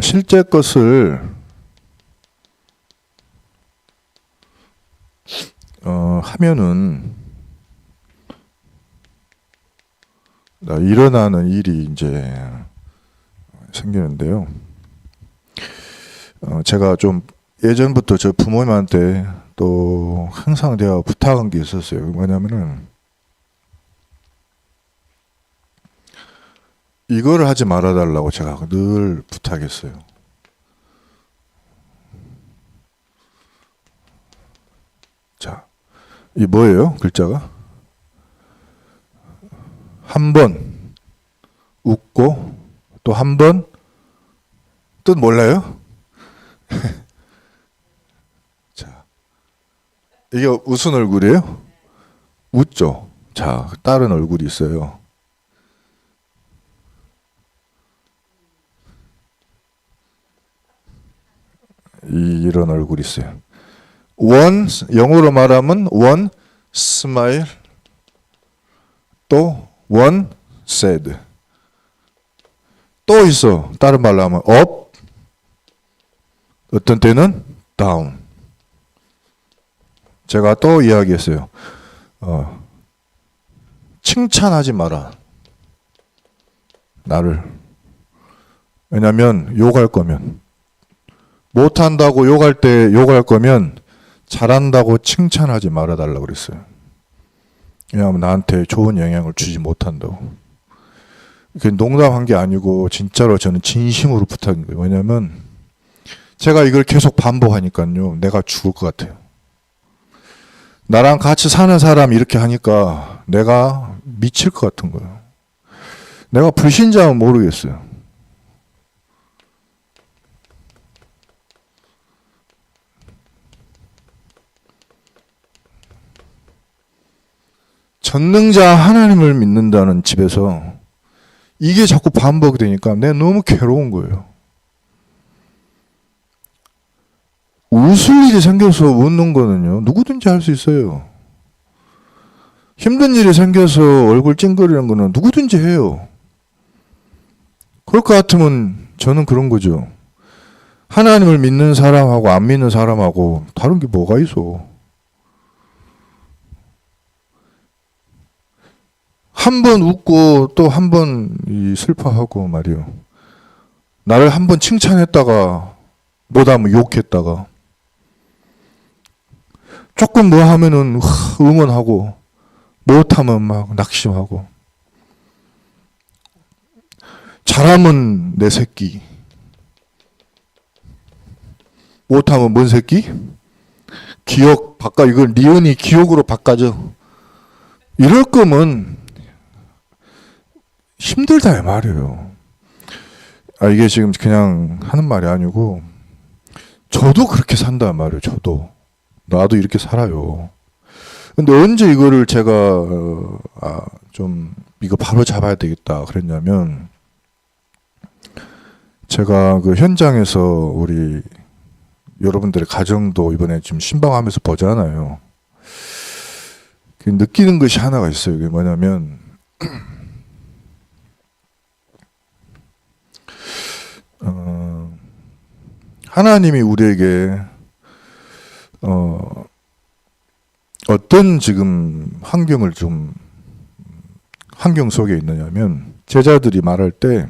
실제 것을 하면은 일어나는 일이 이제 생기는데요. 제가 좀 예전부터 저 부모님한테 또 항상 제가 부탁한 게 있었어요. 뭐냐면은 이거를 하지 말아달라고 제가 늘 부탁했어요. 자, 이 뭐예요? 글자가? 한 번 웃고 또 한 번 뜻 몰라요? 자, 이게 무슨 얼굴이에요? 웃죠. 자, 다른 얼굴이 있어요. 이런 얼굴이 있어요. one, 영어로 말하면 one smile, 또 one sad. 또 있어. 다른 말로 하면 up, 어떤 때는 down. 제가 또 이야기했어요. 칭찬하지 마라. 나를. 왜냐면 욕할 거면, 못한다고 욕할 때 욕할 거면 잘한다고 칭찬하지 말아달라고 그랬어요. 왜냐하면 나한테 좋은 영향을 주지 못한다고. 그게 농담한 게 아니고 진짜로 저는 진심으로 부탁한 거예요. 왜냐하면 제가 이걸 계속 반복하니까요, 내가 죽을 것 같아요. 나랑 같이 사는 사람이 이렇게 하니까 내가 미칠 것 같은 거예요. 내가 불신자면 모르겠어요. 전능자 하나님을 믿는다는 집에서 이게 자꾸 반복이 되니까 내가 너무 괴로운 거예요. 웃을 일이 생겨서 웃는 거는요, 누구든지 할 수 있어요. 힘든 일이 생겨서 얼굴 찡그리는 거는 누구든지 해요. 그럴 것 같으면 저는 그런 거죠. 하나님을 믿는 사람하고 안 믿는 사람하고 다른 게 뭐가 있어. 한 번 웃고 또 한 번 슬퍼하고 말이요. 나를 한 번 칭찬했다가 못하면 욕했다가 조금 뭐 하면은 응원하고 못하면 막 낙심하고 잘하면 내 새끼 못하면 뭔 새끼? 기억 바꿔. 이걸 니은이 기억으로 바꿔줘. 이럴 거면 힘들다 이 말이에요. 이게 지금 그냥 하는 말이 아니고 저도 그렇게 산단 말이에요. 저도. 나도 이렇게 살아요. 근데 언제 이거를 제가 좀 이거 바로 잡아야 되겠다 그랬냐면, 제가 그 현장에서 우리 여러분들의 가정도 이번에 지금 신방하면서 보잖아요. 느끼는 것이 하나가 있어요. 그게 뭐냐면 하나님이 우리에게 어떤 지금 환경 속에 있느냐면, 제자들이 말할 때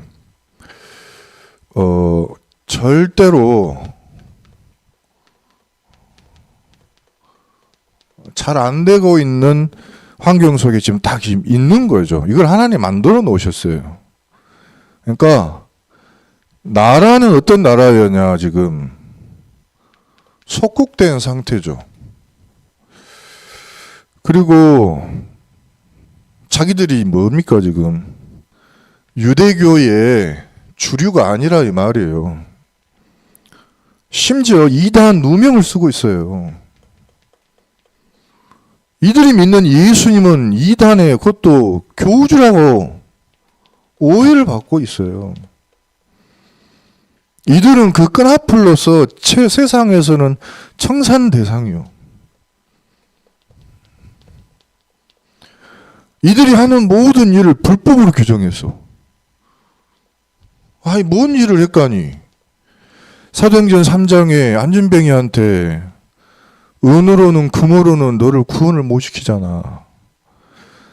절대로 잘 안 되고 있는 환경 속에 지금 다 지금 있는 거죠. 이걸 하나님 만들어 놓으셨어요. 그러니까 나라는 어떤 나라였냐, 지금 속국된 상태죠. 그리고 자기들이 뭡니까, 지금 유대교의 주류가 아니라 이 말이에요. 심지어 이단 누명을 쓰고 있어요. 이들이 믿는 예수님은 이단의 그것도 교주라고 오해를 받고 있어요. 이들은 그 끈앞을로서 세상에서는 청산 대상이요. 이들이 하는 모든 일을 불법으로 규정했어. 뭔 일을 했까니? 사도행전 3장에 안진뱅이한테 은으로는 금으로는 너를 구원을 못 시키잖아.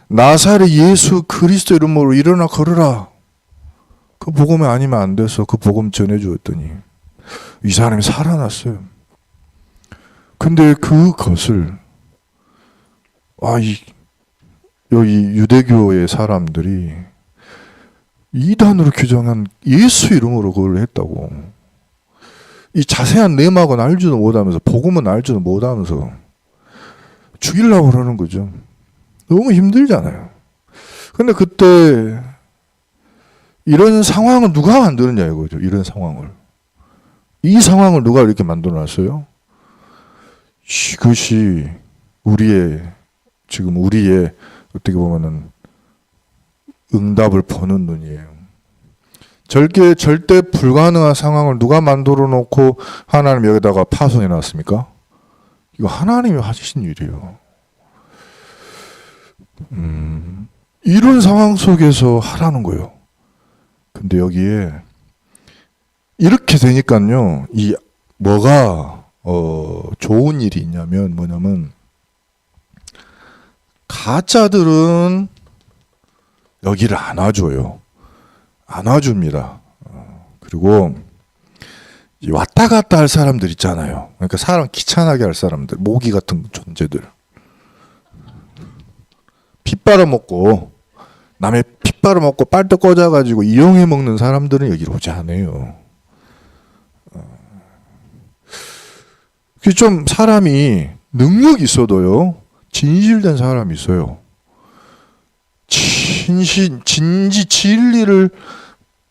나사렛 예수 그리스도 이름으로 일어나 걸으라. 그 복음이 아니면 안 돼서 그 복음 전해주었더니 이 사람이 살아났어요. 근데 그것을 여기 유대교의 사람들이 이단으로 규정한 예수 이름으로 그걸 했다고. 이 자세한 내막은 알지도 못하면서 복음은 알지도 못하면서 죽이려고 그러는 거죠. 너무 힘들잖아요. 근데 그때 이런 상황을 누가 만드느냐 이거죠. 이런 상황을. 이 상황을 누가 이렇게 만들어놨어요? 이것이 지금 우리의 어떻게 보면은 응답을 보는 눈이에요. 절대 불가능한 상황을 누가 만들어 놓고 하나님 여기다가 파송해 놨습니까? 이거 하나님이 하신 일이에요. 이런 상황 속에서 하라는 거예요. 근데 여기에 이렇게 되니까요, 뭐가 좋은 일이 있냐면 뭐냐면 가짜들은 여기를 안 와줘요. 안 와줍니다. 그리고 왔다 갔다 할 사람들 있잖아요. 그러니까 사람 귀찮게 할 사람들, 모기 같은 존재들. 피 빨아먹고 남의 피 빨아먹고 빨대 꽂아가지고 이용해 먹는 사람들은 여기로 오지 않아요. 좀 사람이 능력이 있어도요, 진실된 사람이 있어요. 진지 진리를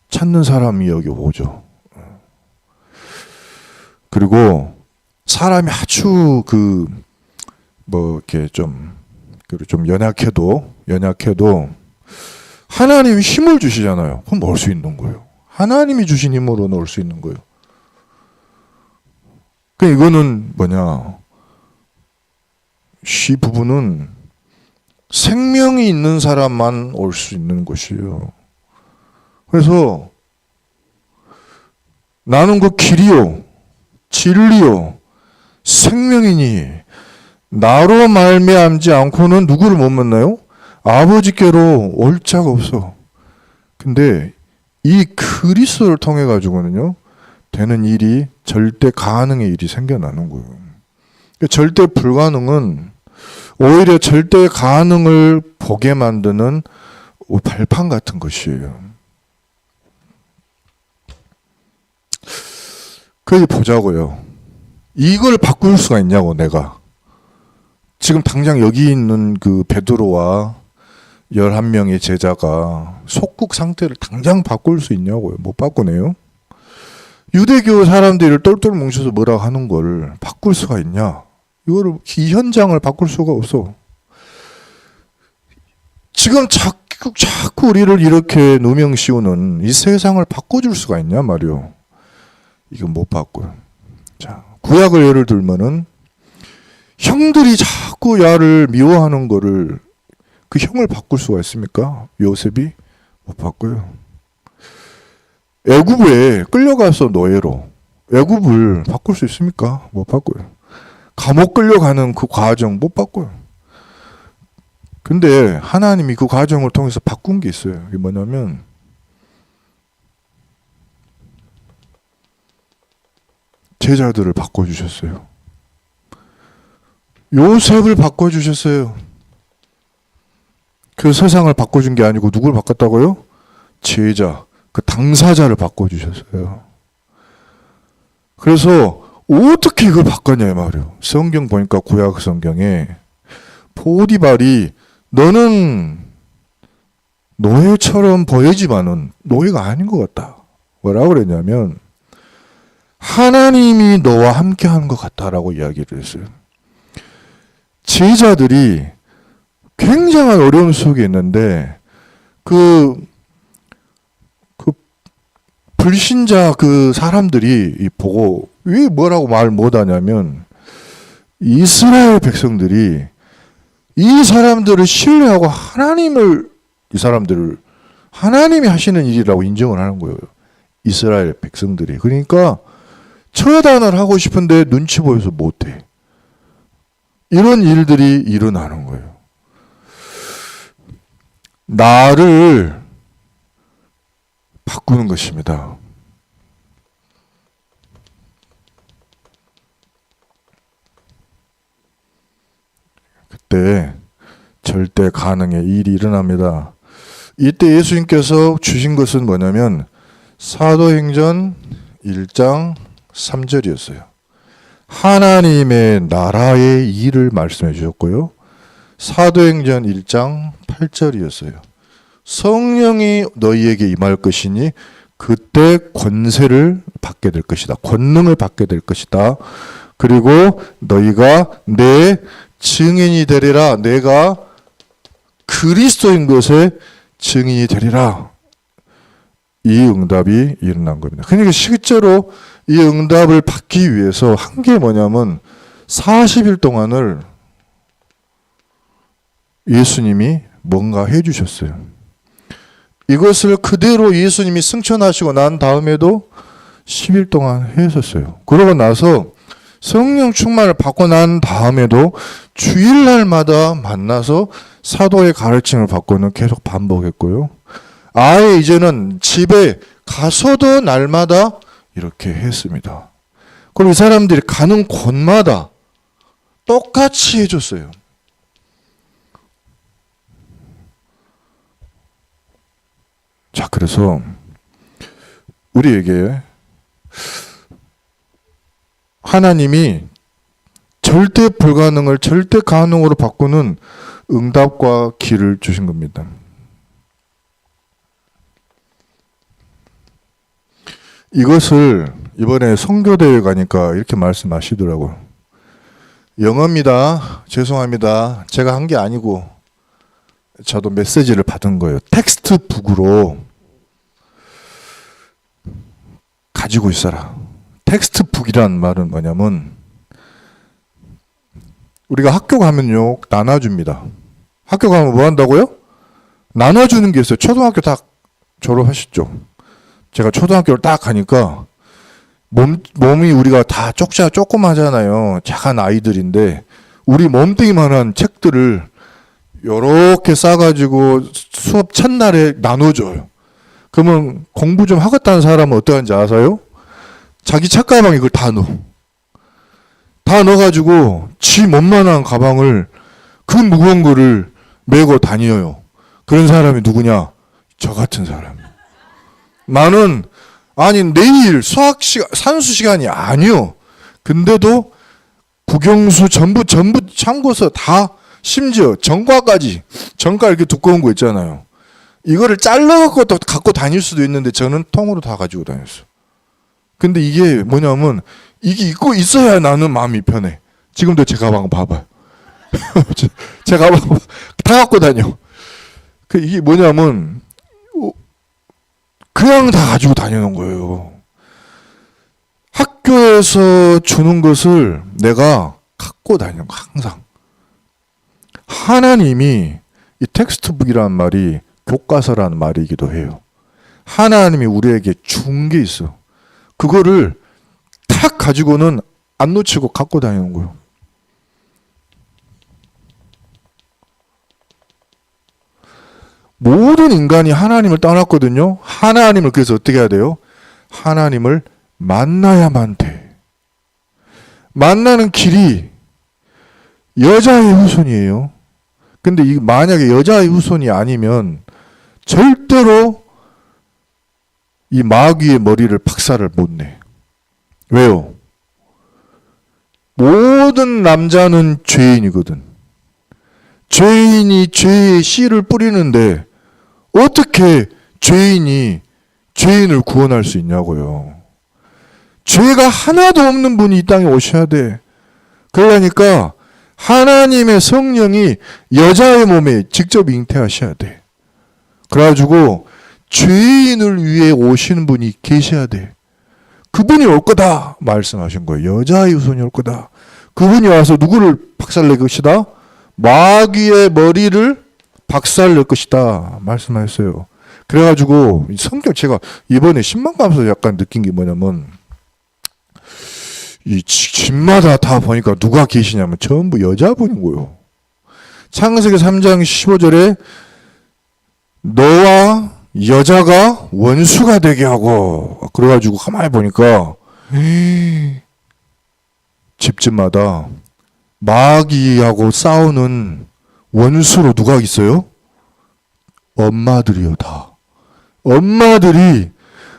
찾는 사람이 여기 오죠. 그리고 사람이 아주 이렇게 좀 연약해도 하나님이 힘을 주시잖아요. 그럼 올 수 있는 거예요. 하나님이 주신 힘으로는 올 수 있는 거예요. 이거는 뭐냐? 이 부분은 생명이 있는 사람만 올 수 있는 것이에요. 그래서 나는 그 길이요, 진리요, 생명이니 나로 말미암지 않고는 누구를 못 만나요? 아버지께로 올 자가 없어. 근데 이 그리스도를 통해 가지고는요, 되는 일이 절대 가능의 일이 생겨나는 거예요. 절대 불가능은 오히려 절대 가능을 보게 만드는 발판 같은 것이에요. 그래서 보자고요. 이걸 바꿀 수가 있냐고, 내가. 지금 당장 여기 있는 그 베드로와 11명의 제자가 속국 상태를 당장 바꿀 수 있냐고요. 못 바꾸네요. 유대교 사람들을 똘똘 뭉쳐서 뭐라 하는 걸 바꿀 수가 있냐? 이 현장을 바꿀 수가 없어. 지금 자꾸 우리를 이렇게 누명 씌우는 이 세상을 바꿔줄 수가 있냐 말이요. 이건 못 바꿔요. 자, 구약을 예를 들면은 형들이 자꾸 야를 미워하는 거를 그 형을 바꿀 수가 있습니까? 요셉이 못 바꿔요. 애굽에 끌려가서 노예로 애굽을 바꿀 수 있습니까? 못 바꿔요. 감옥 끌려가는 그 과정 못 바꿔요. 근데 하나님이 그 과정을 통해서 바꾼 게 있어요. 이게 뭐냐면 제자들을 바꿔주셨어요. 요셉을 바꿔주셨어요. 그 세상을 바꿔준 게 아니고 누굴 바꿨다고요? 제자, 그 당사자를 바꿔주셨어요. 그래서 어떻게 이걸 바꿨냐 말이에요. 성경 보니까 구약 성경에 보디발이 너는 노예처럼 보이지만은 노예가 아닌 것 같다. 뭐라고 그랬냐면 하나님이 너와 함께 하는 것 같다라고 이야기를 했어요. 제자들이 굉장한 어려움 속에 있는데 그 불신자 그 사람들이 보고 왜 뭐라고 말 못하냐면 이스라엘 백성들이 이 사람들을 신뢰하고 이 사람들을 하나님이 하시는 일이라고 인정을 하는 거예요. 이스라엘 백성들이. 그러니까 처단을 하고 싶은데 눈치 보여서 못해. 이런 일들이 일어나는 거예요. 나를 바꾸는 것입니다. 그때 절대 가능의 일이 일어납니다. 이때 예수님께서 주신 것은 뭐냐면 사도행전 1장 3절이었어요. 하나님의 나라의 일을 말씀해 주셨고요. 사도행전 1장 8절이었어요. 성령이 너희에게 임할 것이니 그때 권세를 받게 될 것이다. 권능을 받게 될 것이다. 그리고 너희가 내 증인이 되리라. 내가 그리스도인 것에 증인이 되리라. 이 응답이 일어난 겁니다. 그러니까 실제로 이 응답을 받기 위해서 한 게 뭐냐면 40일 동안을 예수님이 뭔가 해주셨어요. 이것을 그대로 예수님이 승천하시고 난 다음에도 10일 동안 했었어요. 그러고 나서 성령 충만을 받고 난 다음에도 주일날마다 만나서 사도의 가르침을 받고는 계속 반복했고요. 아예 이제는 집에 가서도 날마다 이렇게 했습니다. 그리고 이 사람들이 가는 곳마다 똑같이 해줬어요. 자, 그래서 우리에게 하나님이 절대 불가능을 절대 가능으로 바꾸는 응답과 길을 주신 겁니다. 이것을 이번에 선교대회 가니까 이렇게 말씀하시더라고요. 영어입니다. 죄송합니다. 제가 한 게 아니고 저도 메시지를 받은 거예요. 텍스트북으로 가지고 있어라. 텍스트북이란 말은 뭐냐면 우리가 학교 가면요 나눠줍니다. 학교 가면 뭐 한다고요? 나눠주는 게 있어요. 초등학교 다 졸업하셨죠? 제가 초등학교를 딱 가니까 몸이 우리가 다 조그마잖아요. 작은 아이들인데 우리 몸뚱이만한 책들을 요렇게 싸가지고 수업 첫날에 나눠줘요. 그러면 공부 좀 하겠다는 사람은 어떠한지 아세요? 자기 책가방에 그걸 다 넣어. 다 넣어가지고 지 몸만한 가방을 그 무거운 거를 메고 다녀요. 그런 사람이 누구냐? 저 같은 사람. 나는 아니 내일 수학 시간 산수 시간이 아니요. 근데도 국영수 전부 참고서 다 심지어 전과까지 전과 이렇게 두꺼운 거 있잖아요. 이거를 잘라갖고 또 갖고 다닐 수도 있는데 저는 통으로 다 가지고 다녔어. 근데 이게 뭐냐면 이게 입고 있어야 나는 마음이 편해. 지금도 제 가방 봐봐요. 제 가방 다 갖고 다녀. 이게 뭐냐면 그냥 다 가지고 다니는 거예요. 학교에서 주는 것을 내가 갖고 다니는 거 항상. 하나님이 이 텍스트북이라는 말이 교과서라는 말이기도 해요. 하나님이 우리에게 준 게 있어. 그거를 탁 가지고는 안 놓치고 갖고 다니는 거예요. 모든 인간이 하나님을 떠났거든요. 하나님을 그래서 어떻게 해야 돼요? 하나님을 만나야만 돼. 만나는 길이 여자의 후손이에요. 근데 만약에 여자의 후손이 아니면 절대로 이 마귀의 머리를 박살을 못 내. 왜요? 모든 남자는 죄인이거든. 죄인이 죄의 씨를 뿌리는데 어떻게 죄인이 죄인을 구원할 수 있냐고요. 죄가 하나도 없는 분이 이 땅에 오셔야 돼. 그러니까 하나님의 성령이 여자의 몸에 직접 잉태하셔야 돼. 그래가지고 죄인을 위해 오시는 분이 계셔야 돼. 그분이 올 거다 말씀하신 거예요. 여자의 후손이 올 거다. 그분이 와서 누구를 박살낼 것이다? 마귀의 머리를 박살낼 것이다 말씀하셨어요. 그래가지고 성경 제가 이번에 신방 가면서 약간 느낀 게 뭐냐면 이 집마다 다 보니까 누가 계시냐면 전부 여자분인 거예요. 창세기 3장 15절에 너와 여자가 원수가 되게 하고, 그래가지고 가만히 보니까 집집마다 마귀하고 싸우는 원수로 누가 있어요? 엄마들이요. 다 엄마들이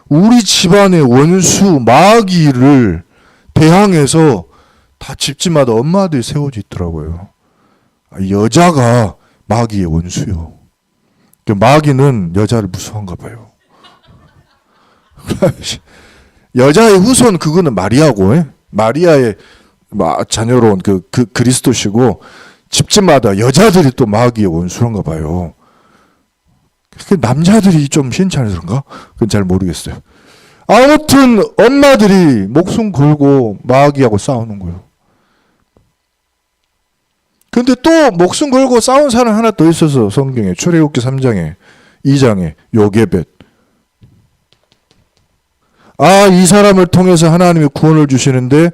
우리 집안의 원수 마귀를 대항해서 다 집집마다 엄마들이 세워져 있더라고요. 여자가 마귀의 원수요. 마귀는 여자를 무서워한가 봐요. 여자의 후손 그거는 마리아고, 마리아의 자녀로 온 그 그리스도시고, 집집마다 여자들이 또 마귀의 원수인가 봐요. 남자들이 좀 신찮아서 그런가? 그건 잘 모르겠어요. 아무튼 엄마들이 목숨 걸고 마귀하고 싸우는 거예요. 근데 또 목숨 걸고 싸운 사람 하나 더 있어서 성경에 출애굽기 3장에 2장에 요게벳. 이 사람을 통해서 하나님이 구원을 주시는데,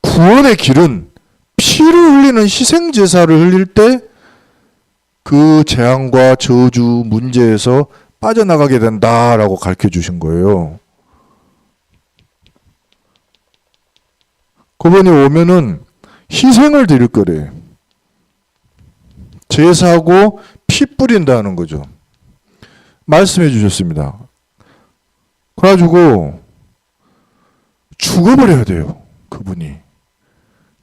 구원의 길은 피를 흘리는 희생제사를 흘릴 때 그 재앙과 저주 문제에서 빠져나가게 된다라고 가르쳐 주신 거예요. 그분이 오면은 희생을 드릴 거래. 제사하고 피 뿌린다는 거죠. 말씀해 주셨습니다. 그래가지고 죽어버려야 돼요. 그분이.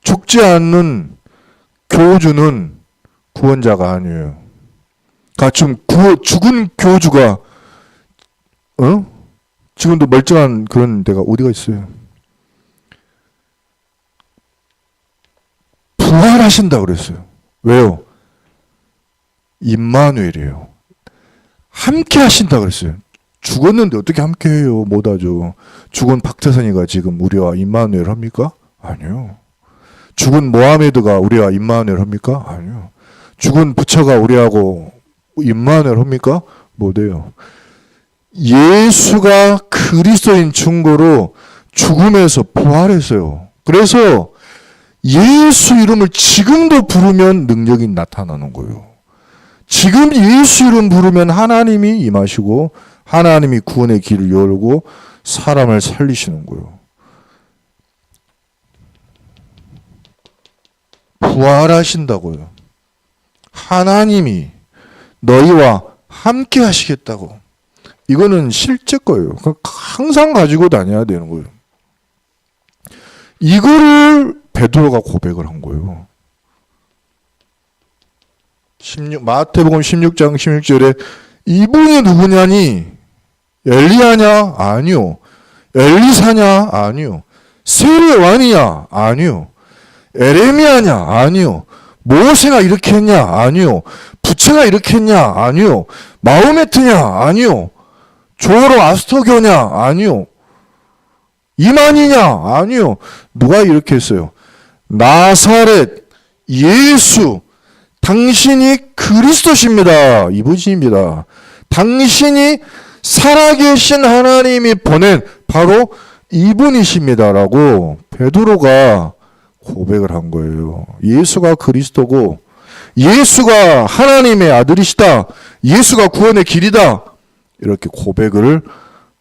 죽지 않는 교주는 구원자가 아니에요. 지금 죽은 교주가 지금도 멀쩡한 그런 데가 어디가 있어요? 부활하신다 그랬어요. 왜요? 임마누엘이에요. 함께 하신다 그랬어요. 죽었는데 어떻게 함께 해요? 못하죠. 죽은 박태선이가 지금 우리와 임마누엘 합니까? 아니요. 죽은 모하메드가 우리와 임마누엘 합니까? 아니요. 죽은 부처가 우리하고 임마누엘 합니까? 못해요. 예수가 그리스도인 증거로 죽음에서 부활했어요. 그래서 예수 이름을 지금도 부르면 능력이 나타나는 거예요. 지금 예수 이름 부르면 하나님이 임하시고 하나님이 구원의 길을 열고 사람을 살리시는 거예요. 부활하신다고요. 하나님이 너희와 함께 하시겠다고. 이거는 실제 거예요. 항상 가지고 다녀야 되는 거예요. 이거를 베드로가 고백을 한 거예요. 마태복음 16장 16절에 이분이 누구냐니? 엘리야냐? 아니요. 엘리사냐? 아니요. 세례 왕이냐? 아니요. 에레미야냐? 아니요. 모세가 이렇게 했냐? 아니요. 부처가 이렇게 했냐? 아니요. 마호메트냐? 아니요. 조로아스터교냐? 아니요. 이만희냐? 아니요. 누가 이렇게 했어요? 나사렛 예수 당신이 그리스도십니다. 이분이십니다. 당신이 살아계신 하나님이 보낸 바로 이분이십니다라고 베드로가 고백을 한 거예요. 예수가 그리스도고 예수가 하나님의 아들이시다. 예수가 구원의 길이다. 이렇게 고백을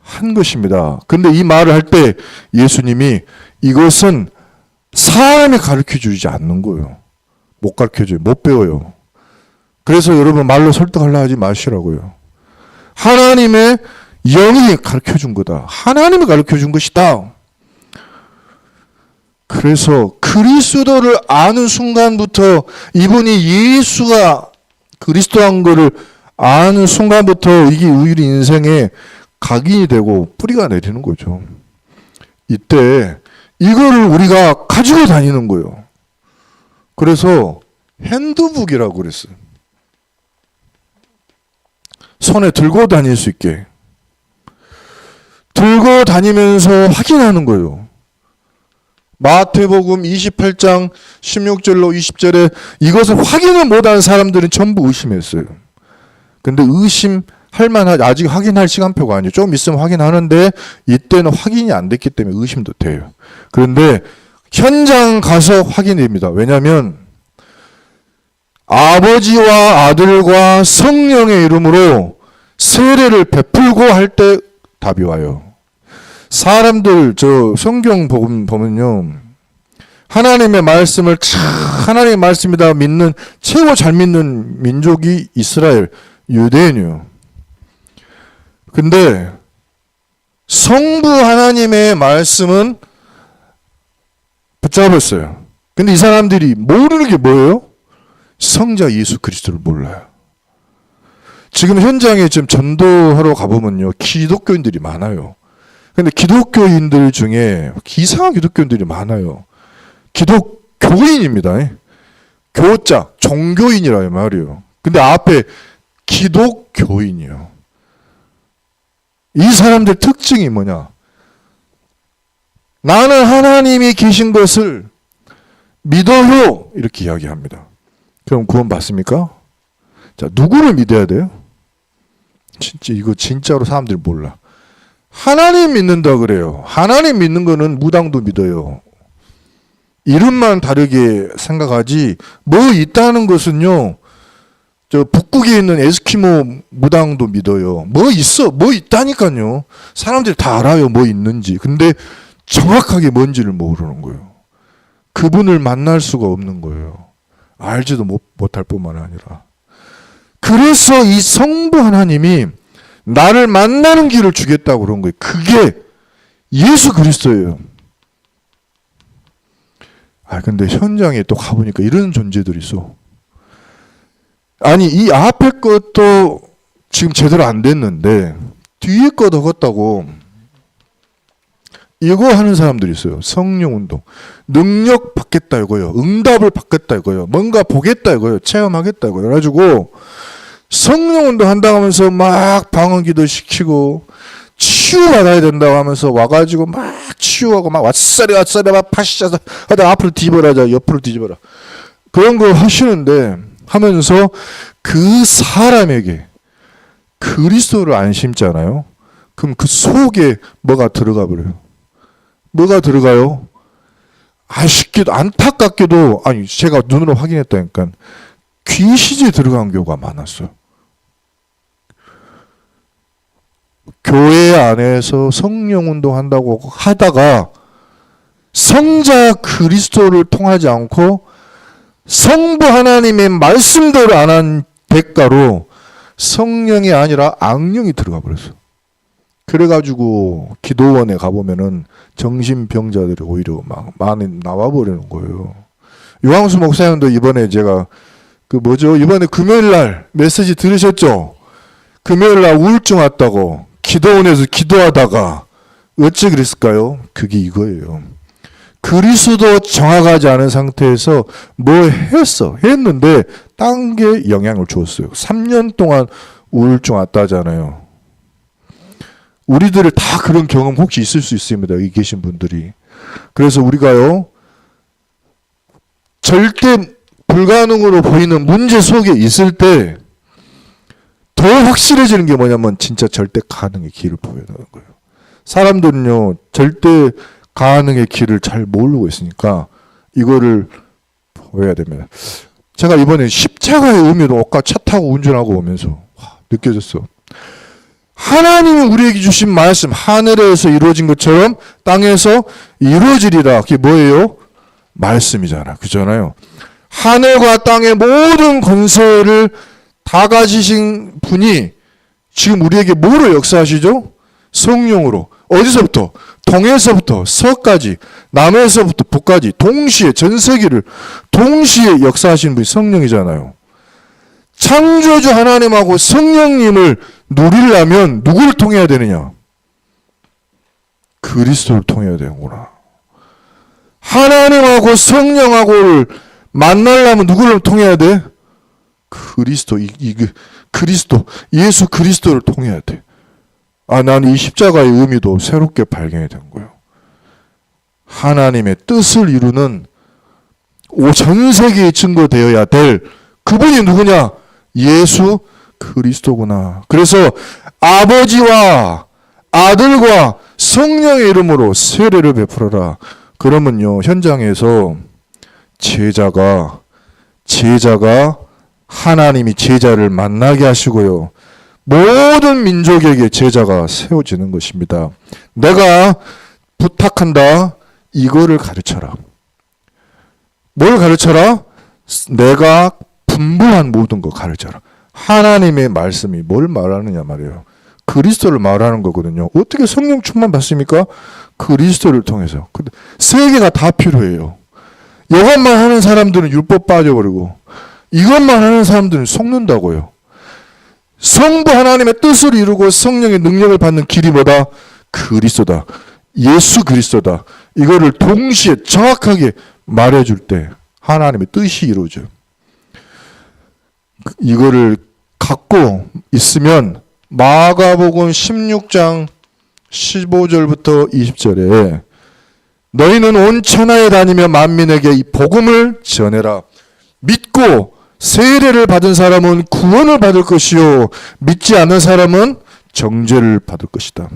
한 것입니다. 근데 이 말을 할 때 예수님이 이것은 사람이 가르쳐 주지 않는 거예요. 못 가르쳐 줘요. 못 배워요. 그래서 여러분 말로 설득하려 하지 마시라고요. 하나님의 영이 가르쳐 준 거다. 하나님이 가르쳐 준 것이다. 그래서 그리스도를 아는 순간부터 이분이 예수가 그리스도한 거를 아는 순간부터 이게 우리 인생에 각인이 되고 뿌리가 내리는 거죠. 이때 이거를 우리가 가지고 다니는 거예요. 그래서 핸드북이라고 그랬어요. 손에 들고 다닐 수 있게. 들고 다니면서 확인하는 거예요. 마태복음 28장 16절로 20절에 이것을 확인을 못한 사람들은 전부 의심했어요. 근데 의심할 만한, 아직 확인할 시간표가 아니에요. 좀 있으면 확인하는데 이때는 확인이 안 됐기 때문에 의심도 돼요. 그런데 현장 가서 확인됩니다. 왜냐하면 아버지와 아들과 성령의 이름으로 세례를 베풀고 할 때 답이 와요. 사람들 저 성경 보면요, 하나님의 말씀을 하나님의 말씀이다 믿는 최고 잘 믿는 민족이 이스라엘 유대인이요. 근데 성부 하나님의 말씀은 붙잡았어요. 근데 이 사람들이 모르는 게 뭐예요? 성자 예수 그리스도를 몰라요. 지금 현장에 지금 전도하러 가보면요, 기독교인들이 많아요. 근데 기독교인들 중에 이상한 기독교인들이 많아요. 기독교인입니다. 교자, 종교인이라 말이에요. 근데 앞에 기독교인이요. 이 사람들 특징이 뭐냐? 나는 하나님이 계신 것을 믿어요. 이렇게 이야기합니다. 그럼 구원 받습니까? 자, 누구를 믿어야 돼요? 진짜 이거 진짜로 사람들이 몰라. 하나님 믿는다 그래요. 하나님 믿는 거는 무당도 믿어요. 이름만 다르게 생각하지 뭐 있다는 것은요, 저 북극에 있는 에스키모 무당도 믿어요. 뭐 있어, 뭐 있다니까요. 사람들이 다 알아요, 뭐 있는지. 근데 정확하게 뭔지를 모르는 거예요. 그분을 만날 수가 없는 거예요. 알지도 못할 뿐만 아니라. 그래서 이 성부 하나님이 나를 만나는 길을 주겠다고 그런 거예요. 그게 예수 그리스도예요. 근데 현장에 또 가보니까 이런 존재들이 있어. 아니, 이 앞에 것도 지금 제대로 안 됐는데 뒤에 거 더 걷다고 이거 하는 사람들이 있어요. 성령운동. 능력 받겠다 이거요. 응답을 받겠다 이거요. 뭔가 보겠다 이거요. 체험하겠다 이거요. 그래가지고 성령운동 한다고 하면서 막 방언기도 시키고 치유받아야 된다고 하면서 와가지고 막 치유하고 막 왓싸리 막 파시자서 하다 앞으로 뒤집어라, 옆으로 뒤집어라. 그런 거 하시는데 하면서 그 사람에게 그리스도를 안 심잖아요. 그럼 그 속에 뭐가 들어가 버려요. 뭐가 들어가요? 아쉽게도 안타깝게도 아니 제가 눈으로 확인했다니까 귀신이 들어간 경우가 많았어요. 교회 안에서 성령 운동한다고 하다가 성자 그리스도를 통하지 않고 성부 하나님의 말씀대로 안 한 대가로 성령이 아니라 악령이 들어가 버렸어요. 그래가지고 기도원에 가보면은 정신병자들이 오히려 막 많이 나와버리는 거예요. 유황수 목사님도 이번에 제가 이번에 금요일날 메시지 들으셨죠? 금요일날 우울증 왔다고 기도원에서 기도하다가 어찌 그랬을까요? 그게 이거예요. 그리스도 정확하지 않은 상태에서 뭐 했는데 딴 게 영향을 주었어요. 3년 동안 우울증 왔다잖아요. 우리들을 다 그런 경험 혹시 있을 수 있습니다. 여기 계신 분들이. 그래서 우리가요, 절대 불가능으로 보이는 문제 속에 있을 때 더 확실해지는 게 뭐냐면 진짜 절대 가능의 길을 보여야 하는 거예요. 사람들은요, 절대 가능의 길을 잘 모르고 있으니까 이거를 보여야 됩니다. 제가 이번에 십자가의 의미도 아까 차 타고 운전하고 오면서 느껴졌어. 하나님이 우리에게 주신 말씀, 하늘에서 이루어진 것처럼 땅에서 이루어지리라. 그게 뭐예요? 말씀이잖아. 그잖아요. 하늘과 땅의 모든 권세를 다 가지신 분이 지금 우리에게 뭐로 역사하시죠? 성령으로. 어디서부터? 동에서부터 서까지, 남에서부터 북까지 동시에 전 세계를 동시에 역사하시는 분이 성령이잖아요. 창조주 하나님하고 성령님을 누리려면 누구를 통해야 되느냐? 그리스도를 통해야 되는구나. 하나님하고 성령하고를 만나려면 누구를 통해야 돼? 그리스도, 그리스도, 예수 그리스도를 통해야 돼. 나는 이 십자가의 의미도 새롭게 발견이 된 거예요. 하나님의 뜻을 이루는 전 세계에 증거되어야 될 그분이 누구냐? 예수 그리스도구나. 그래서 아버지와 아들과 성령의 이름으로 세례를 베풀어라. 그러면요, 현장에서 제자가 하나님이 제자를 만나게 하시고요, 모든 민족에게 제자가 세워지는 것입니다. 내가 부탁한다. 이거를 가르쳐라. 뭘 가르쳐라? 내가 분부한 모든 거 가르쳐라. 하나님의 말씀이 뭘 말하느냐 말이에요. 그리스도를 말하는 거거든요. 어떻게 성령 충만 받습니까? 그리스도를 통해서. 근데 세 개가 다 필요해요. 이것만 하는 사람들은 율법 빠져버리고, 이것만 하는 사람들은 속는다고요. 성부 하나님의 뜻을 이루고 성령의 능력을 받는 길이 뭐다? 그리스도다. 예수 그리스도다. 이거를 동시에 정확하게 말해줄 때 하나님의 뜻이 이루어져요. 이거를 갖고 있으면 마가복음 16장 15절부터 20절에 너희는 온 천하에 다니며 만민에게 이 복음을 전해라. 믿고 세례를 받은 사람은 구원을 받을 것이요 믿지 않는 사람은 정죄를 받을 것이다.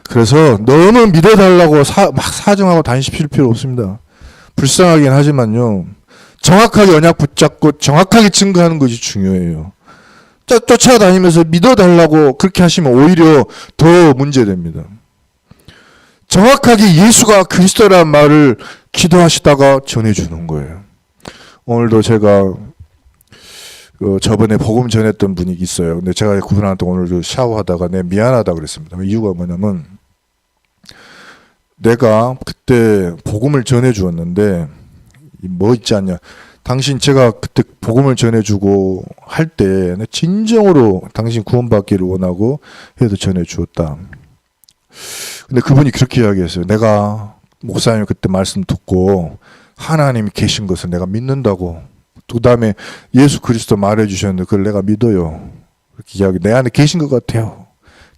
그래서 너무 믿어달라고 막 사정하고 다니실 필요 없습니다. 불쌍하긴 하지만요, 정확하게 언약 붙잡고 정확하게 증거하는 것이 중요해요. 쫓아다니면서 믿어달라고 그렇게 하시면 오히려 더 문제됩니다. 정확하게 예수가 그리스도라는 말을 기도하시다가 전해주는 거예요. 오늘도 제가 저번에 복음 전했던 분이 있어요. 근데 제가 그분한테 오늘 샤워하다가 내 미안하다 그랬습니다. 이유가 뭐냐면, 내가 그때 복음을 전해주었는데 뭐 있지 않냐, 당신 제가 그때 복음을 전해주고 할 때 진정으로 당신 구원받기를 원하고 해서 전해주었다. 근데 그분이 그렇게 이야기했어요. 내가 목사님 그때 말씀 듣고 하나님이 계신 것을 내가 믿는다고, 그 다음에 예수 그리스도 말해주셨는데 그걸 내가 믿어요. 그렇게 이야기, 내 안에 계신 것 같아요.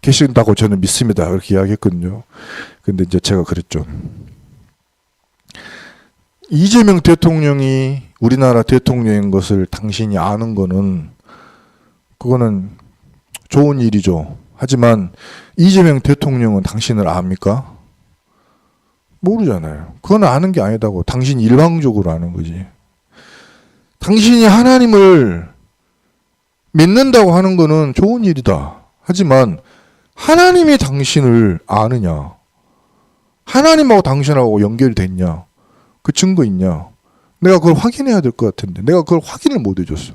계신다고 저는 믿습니다. 그렇게 이야기했거든요. 근데 이제 제가 그랬죠. 이재명 대통령이 우리나라 대통령인 것을 당신이 아는 거는, 그거는 좋은 일이죠. 하지만 이재명 대통령은 당신을 압니까? 모르잖아요. 그건 아는 게 아니다고. 당신이 일방적으로 아는 거지. 당신이 하나님을 믿는다고 하는 거는 좋은 일이다. 하지만 하나님이 당신을 아느냐, 하나님하고 당신하고 연결됐냐, 그 증거 있냐, 내가 그걸 확인해야 될 것 같은데 내가 그걸 확인을 못 해줬어.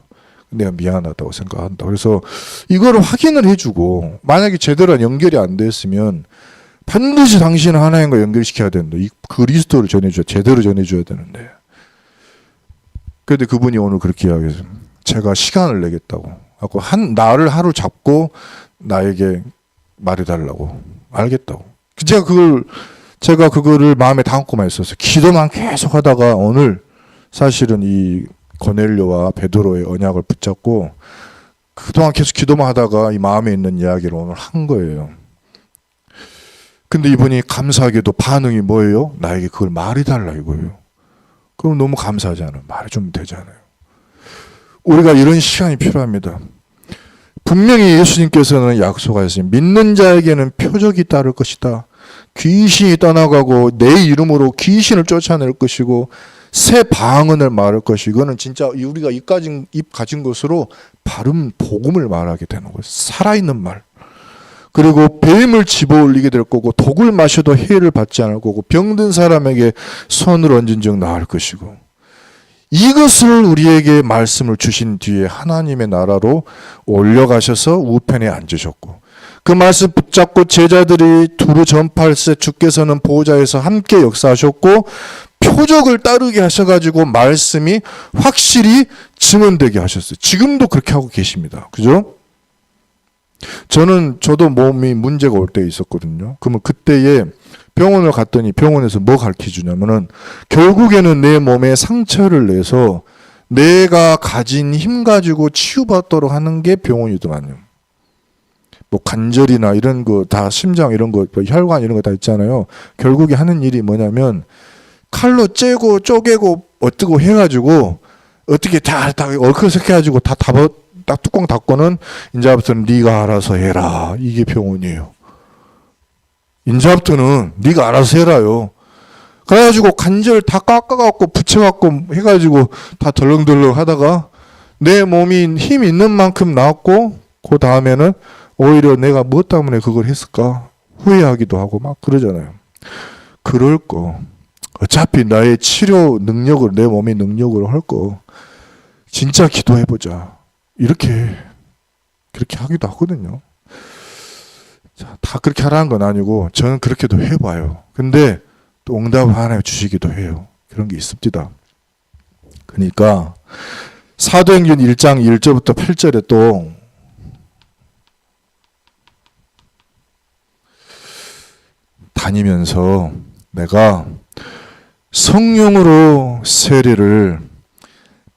내가 미안하다고 생각한다. 그래서 이거를 확인을 해주고, 만약에 제대로 연결이 안 됐으면 반드시 당신은 하나님과 연결시켜야 된다. 이 그리스도를 전해줘야, 제대로 전해줘야 되는데. 그런데 그분이 오늘 그렇게 이야기했어요. 제가 시간을 내겠다고. 나를 하루 잡고 나에게 말해달라고. 알겠다고. 제가 그거를 마음에 담고만 있었어요. 기도만 계속 하다가 오늘 사실은 이 고넬료와 베드로의 언약을 붙잡고 그동안 계속 기도만 하다가 이 마음에 있는 이야기를 오늘 한 거예요. 근데 이분이 감사하게도 반응이 뭐예요? 나에게 그걸 말해달라 이거예요. 그럼 너무 감사하잖아요. 말해주면 되잖아요. 우리가 이런 시간이 필요합니다. 분명히 예수님께서는 약속하셨어요. 믿는 자에게는 표적이 따를 것이다. 귀신이 떠나가고 내 이름으로 귀신을 쫓아낼 것이고 새 방언을 말할 것이고, 이거는 진짜 우리가 입 가진 것으로 바른 복음을 말하게 되는 거예요. 살아있는 말. 그리고 뱀을 집어올리게 될 거고, 독을 마셔도 해를 받지 않을 거고, 병든 사람에게 손을 얹은 즉 나을 것이고, 이것을 우리에게 말씀을 주신 뒤에 하나님의 나라로 올려가셔서 우편에 앉으셨고, 그 말씀 붙잡고 제자들이 두루 전파할세 주께서는 보호자에서 함께 역사하셨고 표적을 따르게 하셔가지고 말씀이 확실히 증언되게 하셨어요. 지금도 그렇게 하고 계십니다. 그죠? 저도 몸이 문제가 올 때 있었거든요. 그러면 그때에 병원을 갔더니 병원에서 뭐 가르쳐 주냐면은 결국에는 내 몸에 상처를 내서 내가 가진 힘 가지고 치유받도록 하는 게 병원이더만요. 뭐 관절이나 이런 거 다, 심장 이런 거, 혈관 이런 거 다 있잖아요. 결국에 하는 일이 뭐냐면 칼로 째고 쪼개고 어뜨고 해가지고 어떻게 다 얼큰석 해가지고 딱 뚜껑 닫고는 이제부터는 네가 알아서 해라. 이게 병원이에요. 인자부터는 네가 알아서 해라요. 그래가지고 관절 다 깎아갖고 붙여갖고 해가지고 다 덜렁덜렁 하다가 내 몸이 힘 있는 만큼 나왔고 그 다음에는 오히려 내가 뭐 때문에 그걸 했을까 후회하기도 하고 막 그러잖아요. 그럴 거 어차피 나의 치료 능력을 내 몸의 능력으로 할 거 진짜 기도해보자 이렇게 그렇게 하기도 하거든요. 자, 다 그렇게 하라는 건 아니고 저는 그렇게도 해봐요. 근데 또 응답을 하나 주시기도 해요. 그런 게 있습니다. 그러니까 사도행전 1장 1절부터 8절에 또 다니면서 내가 성령으로 세례를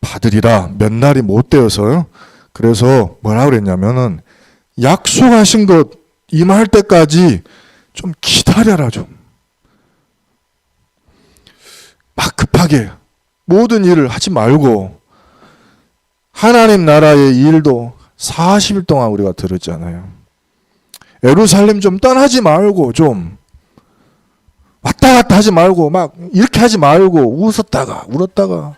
받으리라 몇 날이 못 되어서 그래서 뭐라 그랬냐면은 약속하신 것 임할 때까지 좀 기다려라 좀. 막 급하게 모든 일을 하지 말고 하나님 나라의 일도 40일 동안 우리가 들었잖아요. 예루살렘 좀 떠나지 말고 좀 왔다 갔다 하지 말고 막 이렇게 하지 말고 웃었다가 울었다가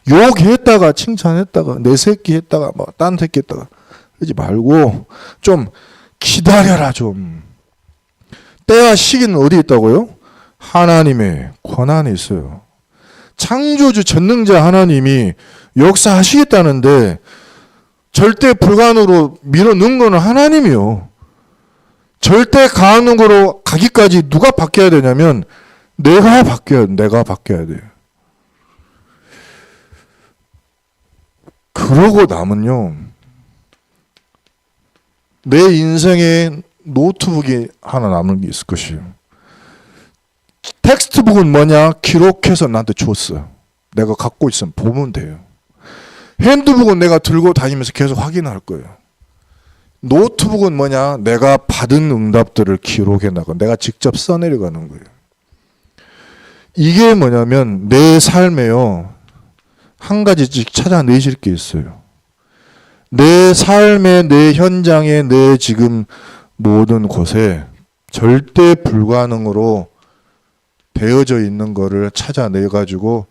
욕했다가 칭찬했다가 내 새끼 했다가 뭐 딴 새끼 했다가 그러지 말고 좀 기다려라 좀. 때와 시기는 어디 있다고요? 하나님의 권한이 있어요. 창조주 전능자 하나님이 역사하시겠다는데 절대 불가능으로 밀어넣은 거는 하나님이요. 절대 가능으로 가기까지 누가 바뀌어야 되냐면 내가 바뀌어야 돼요. 그러고 남은요. 내 인생에 노트북이 하나 남는 게 있을 것이에요. 텍스트북은 뭐냐? 기록해서 나한테 줬어요. 내가 갖고 있으면 보면 돼요. 핸드북은 내가 들고 다니면서 계속 확인할 거예요. 노트북은 뭐냐? 내가 받은 응답들을 기록해 나가. 내가 직접 써내려가는 거예요. 이게 뭐냐면 내 삶에요. 한 가지씩 찾아내실 게 있어요. 내 삶의 내 현장에 내 지금 모든 곳에 절대 불가능으로 되어져 있는 거를 찾아내 가지고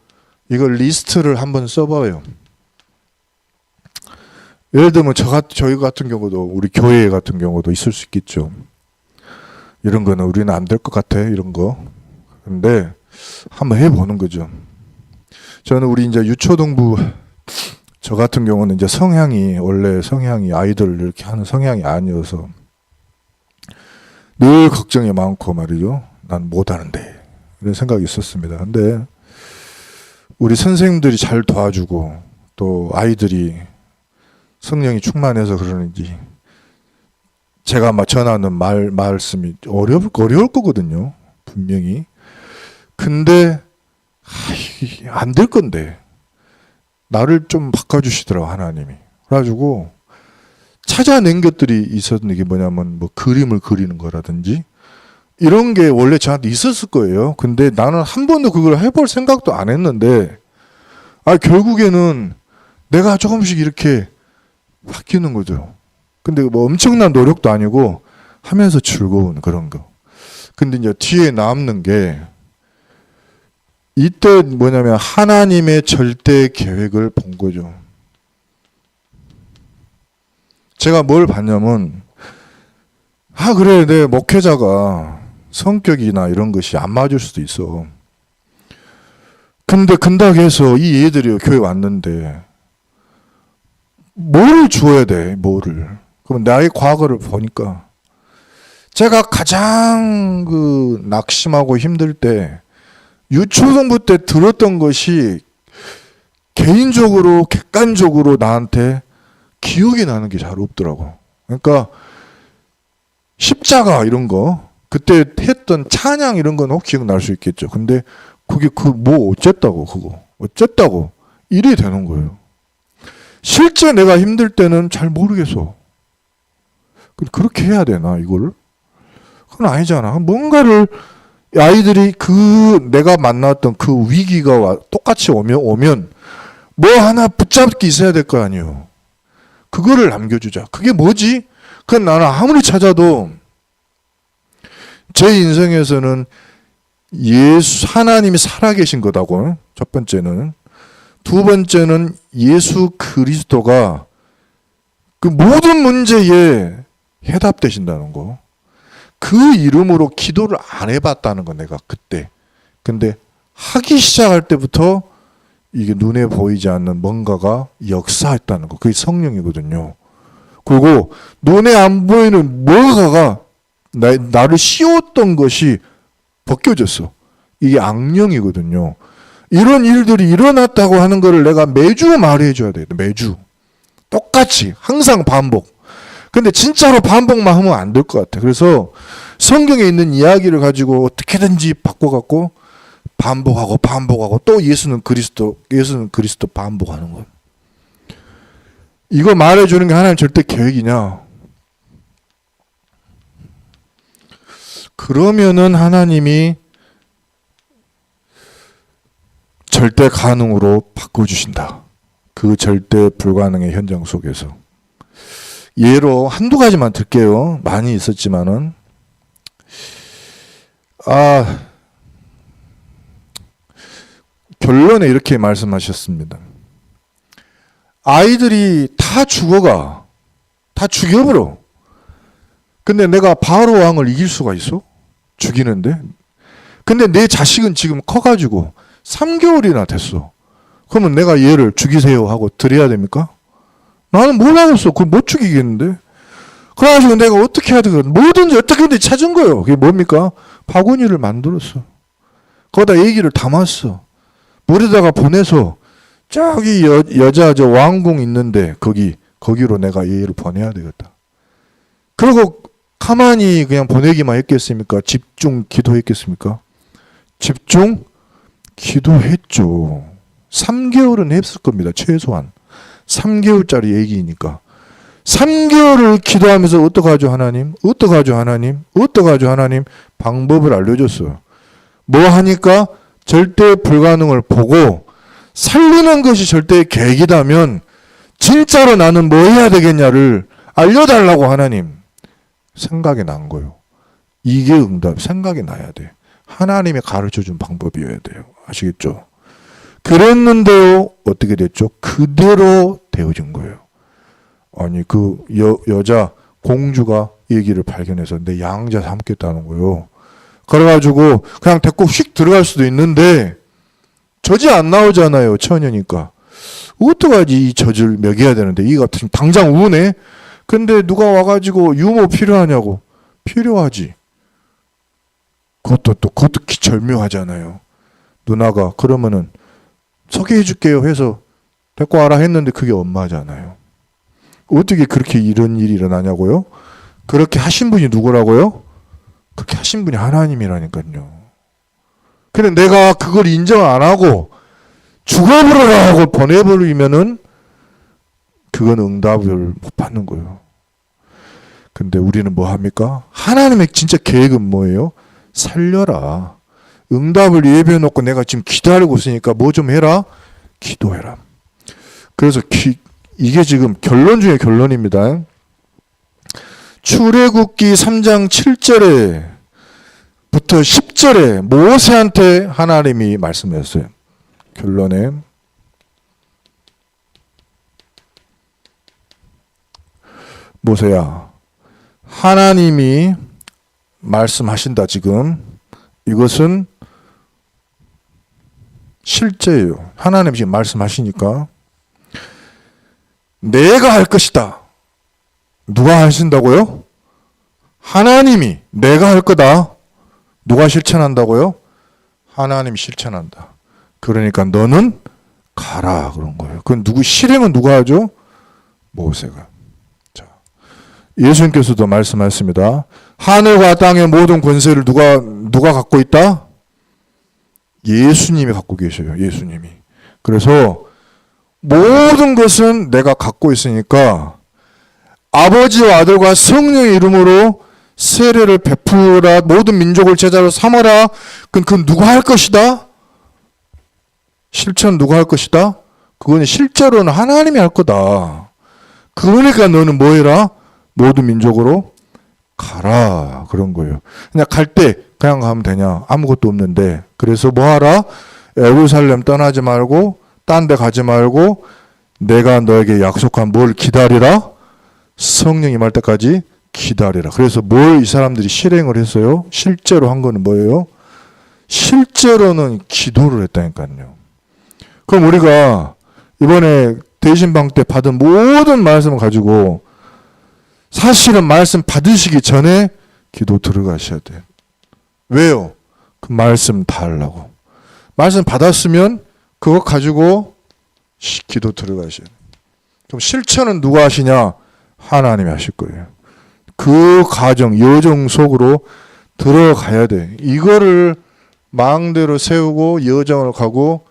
이걸 리스트를 한번 써봐요. 예를 들면 저희 같은 경우도 우리 교회 같은 경우도 있을 수 있겠죠. 이런 거는 우리는 안 될 것 같아 이런 거. 근데 한번 해보는 거죠. 저는 우리 이제 유초등부 저 같은 경우는 이제 원래 성향이 아이들을 이렇게 하는 성향이 아니어서 늘 걱정이 많고 말이죠. 난 못하는데 이런 생각이 있었습니다. 근데 우리 선생님들이 잘 도와주고 또 아이들이 성령이 충만해서 그러는지 제가 막 전하는 말씀이 어려울 거거든요. 분명히. 근데 안 될 건데 나를 좀 바꿔주시더라고 하나님이. 그래가지고 찾아낸 것들이 있었는데 이게 뭐냐면 뭐 그림을 그리는 거라든지 이런 게 원래 저한테 있었을 거예요. 근데 나는 한 번도 그걸 해볼 생각도 안 했는데 결국에는 내가 조금씩 이렇게 바뀌는 거죠. 근데 뭐 엄청난 노력도 아니고 하면서 즐거운 그런 거. 근데 이제 뒤에 남는 게 이때 뭐냐면 하나님의 절대 계획을 본 거죠. 제가 뭘 봤냐면 그래 내 목회자가 성격이나 이런 것이 안 맞을 수도 있어. 근데 근다고 해서 이 애들이 교회 왔는데 뭐를 주어야 돼? 뭐를. 그럼 나의 과거를 보니까 제가 가장 낙심하고 힘들 때 유초등부 때 들었던 것이 개인적으로 객관적으로 나한테 기억이 나는 게 잘 없더라고. 그러니까 십자가 이런 거 그때 했던 찬양 이런 건 혹 기억날 수 있겠죠. 근데 그게 뭐 어쨌다고 이래 되는 거예요. 실제 내가 힘들 때는 잘 모르겠어. 그렇게 해야 되나 이거를? 그건 아니잖아. 뭔가를 아이들이 내가 만났던 그 위기가 똑같이 오면 뭐 하나 붙잡기 있어야 될 거 아니에요. 그거를 남겨주자. 그게 뭐지? 그건 나는 아무리 찾아도 제 인생에서는 하나님이 살아계신 거다고. 첫 번째는. 두 번째는 예수 그리스도가 그 모든 문제에 해답되신다는 거. 그 이름으로 기도를 안 해봤다는 거, 내가 그때. 근데 하기 시작할 때부터 이게 눈에 보이지 않는 뭔가가 역사했다는 거. 그게 성령이거든요. 그리고 눈에 안 보이는 뭔가가 나를 씌웠던 것이 벗겨졌어. 이게 악령이거든요. 이런 일들이 일어났다고 하는 것을 내가 매주 말해줘야 돼. 매주. 똑같이. 항상 반복. 근데 진짜로 반복만 하면 안 될 것 같아. 그래서 성경에 있는 이야기를 가지고 어떻게든지 바꿔갖고 반복하고 또 예수는 그리스도 반복하는 거. 이거 말해주는 게 하나님 절대 계획이냐? 그러면은 하나님이 절대 가능으로 바꿔주신다. 그 절대 불가능의 현장 속에서. 예로 한두 가지만 들게요. 많이 있었지만은. 결론에 이렇게 말씀하셨습니다. 아이들이 다 죽어가. 다 죽여버려. 근데 내가 바로 왕을 이길 수가 있어? 죽이는데? 근데 내 자식은 지금 커가지고 3개월이나 됐어. 그러면 내가 얘를 죽이세요 하고 드려야 됩니까? 나는 뭘 하겠어. 그걸 못 죽이겠는데? 그래가지고 내가 어떻게 해야 되거든. 뭐든지 어떻게든 찾은 거예요. 그게 뭡니까? 바구니를 만들었어. 거기다 얘기를 담았어. 물에다가 보내서 저기 여자 저 왕궁 있는데 거기로 내가 얘를 보내야 되겠다. 그리고 가만히 그냥 보내기만 했겠습니까? 집중 기도했겠습니까? 집중 기도했죠. 3개월은 했을 겁니다. 최소한. 3개월짜리 얘기니까. 3개월을 기도하면서 어떡하죠 하나님? 어떡하죠 하나님? 어떡하죠 하나님? 방법을 알려줬어요. 뭐 하니까 절대 불가능을 보고 살리는 것이 절대 계획이다면 진짜로 나는 뭐 해야 되겠냐를 알려달라고 하나님 생각이 난 거예요. 이게 응답. 생각이 나야 돼. 하나님이 가르쳐준 방법이어야 돼요. 아시겠죠? 그랬는데요. 어떻게 됐죠? 그대로 되어진 거예요. 아니 그 여자 공주가 얘기를 발견해서 내 양자 삼겠다는 거예요. 그래가지고 그냥 데리고 휙 들어갈 수도 있는데 젖이 안 나오잖아요. 처녀니까. 어떡하지? 이 젖을 먹여야 되는데 이가 당장 우네. 근데 누가 와가지고 유모 필요하냐고. 필요하지. 그것도 절묘하잖아요. 누나가 그러면은 소개해 줄게요 해서 데리고 와라 했는데 그게 엄마잖아요. 어떻게 그렇게 이런 일이 일어나냐고요? 그렇게 하신 분이 누구라고요? 그렇게 하신 분이 하나님이라니까요. 근데 내가 그걸 인정 안 하고 죽어버려라 하고 보내버리면은 그건 응답을 못 받는 거예요. 근데 우리는 뭐 합니까? 하나님의 진짜 계획은 뭐예요? 살려라. 응답을 예비해 놓고 내가 지금 기다리고 있으니까 뭐 좀 해라? 기도해라. 그래서 이게 지금 결론 중에 결론입니다. 출애굽기 3장 7절에 부터 10절에 모세한테 하나님이 말씀했어요. 결론에 모세야, 하나님이 말씀하신다. 지금 이것은 실제예요. 하나님이 지금 말씀하시니까 내가 할 것이다. 누가 하신다고요? 하나님이 내가 할 거다. 누가 실천한다고요? 하나님이 실천한다. 그러니까 너는 가라 그런 거예요. 그건 실행은 누가 하죠? 모세가. 자, 예수님께서도 말씀하셨습니다. 하늘과 땅의 모든 권세를 누가 갖고 있다? 예수님이 갖고 계셔요. 예수님이. 그래서 모든 것은 내가 갖고 있으니까 아버지와 아들과 성령의 이름으로 세례를 베풀라. 모든 민족을 제자로 삼아라. 그건 누가 할 것이다? 실천 누가 할 것이다? 그건 실제로는 하나님이 할 거다. 그러니까 너는 뭐 해라? 모든 민족으로 가라 그런 거예요. 그냥 갈 때 그냥 가면 되냐? 아무것도 없는데. 그래서 뭐 하라? 예루살렘 떠나지 말고 딴 데 가지 말고 내가 너에게 약속한 뭘 기다리라? 성령 임할 때까지 기다리라. 그래서 뭘 이 사람들이 실행을 했어요? 실제로 한 거는 뭐예요? 실제로는 기도를 했다니까요. 그럼 우리가 이번에 대신방 때 받은 모든 말씀을 가지고 사실은 말씀 받으시기 전에 기도 들어가셔야 돼요. 왜요? 그 말씀 다 하려고. 말씀 받았으면 그거 가지고 기도 들어가셔야 돼요. 그럼 실천은 누가 하시냐? 하나님이 하실 거예요. 그 과정, 여정 속으로 들어가야 돼. 이거를 마음대로 세우고 여정을 가고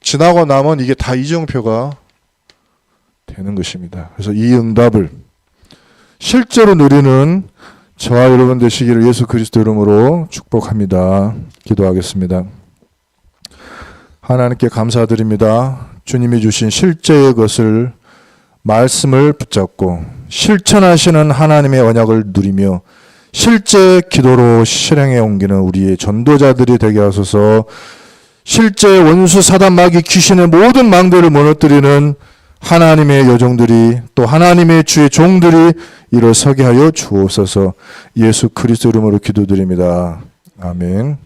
지나고 나면 이게 다 이정표가 되는 것입니다. 그래서 이 응답을 실제로 누리는 저와 여러분 되시기를 예수 그리스도 이름으로 축복합니다. 기도하겠습니다. 하나님께 감사드립니다. 주님이 주신 실제의 것을 말씀을 붙잡고 실천하시는 하나님의 언약을 누리며 실제 기도로 실행해 옮기는 우리의 전도자들이 되게 하소서. 실제 원수 사단 마귀 귀신의 모든 망대를 무너뜨리는 하나님의 여종들이 또 하나님의 주의 종들이 일어서게 하여 주옵소서. 예수 그리스도 이름으로 기도드립니다. 아멘.